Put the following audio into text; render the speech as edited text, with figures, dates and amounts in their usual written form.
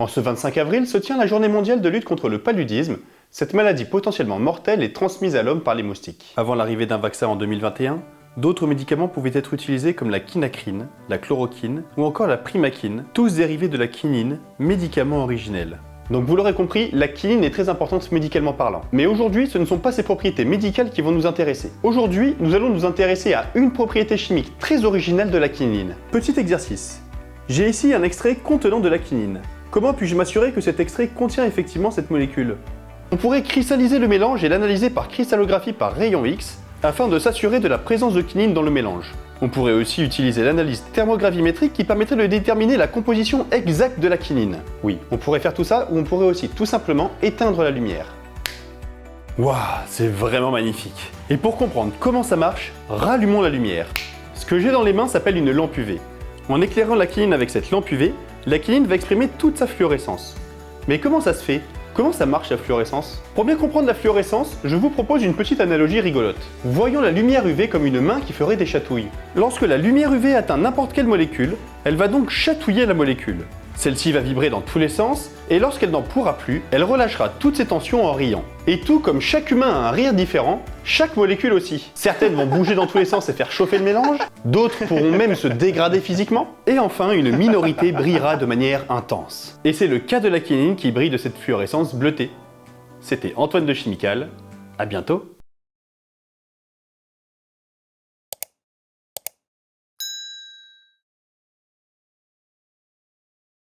En ce 25 avril se tient la journée mondiale de lutte contre le paludisme, cette maladie potentiellement mortelle est transmise à l'homme par les moustiques. Avant l'arrivée d'un vaccin en 2021, d'autres médicaments pouvaient être utilisés comme la quinacrine, la chloroquine ou encore la primaquine, tous dérivés de la quinine, médicament originel. Donc vous l'aurez compris, la quinine est très importante médicalement parlant. Mais aujourd'hui, ce ne sont pas ses propriétés médicales qui vont nous intéresser. Aujourd'hui, nous allons nous intéresser à une propriété chimique très originelle de la quinine. Petit exercice. J'ai ici un extrait contenant de la quinine. Comment puis-je m'assurer que cet extrait contient effectivement cette molécule? On pourrait cristalliser le mélange et l'analyser par cristallographie par rayon X afin de s'assurer de la présence de quinine dans le mélange. On pourrait aussi utiliser l'analyse thermogravimétrique qui permettrait de déterminer la composition exacte de la quinine. Oui, on pourrait faire tout ça ou on pourrait aussi tout simplement éteindre la lumière. Waouh, c'est vraiment magnifique. Et pour comprendre comment ça marche, rallumons la lumière. Ce que j'ai dans les mains s'appelle une lampe UV. En éclairant la quinine avec cette lampe UV, la quinine va exprimer toute sa fluorescence. Mais comment ça se fait? Comment ça marche la fluorescence? Pour bien comprendre la fluorescence, je vous propose une petite analogie rigolote. Voyons la lumière UV comme une main qui ferait des chatouilles. Lorsque la lumière UV atteint n'importe quelle molécule, elle va donc chatouiller la molécule. Celle-ci va vibrer dans tous les sens, et lorsqu'elle n'en pourra plus, elle relâchera toutes ses tensions en riant. Et tout comme chaque humain a un rire différent, chaque molécule aussi. Certaines vont bouger dans tous les sens et faire chauffer le mélange, d'autres pourront même se dégrader physiquement, et enfin une minorité brillera de manière intense. Et c'est le cas de la quinine qui brille de cette fluorescence bleutée. C'était Antoine de Chimical, à bientôt.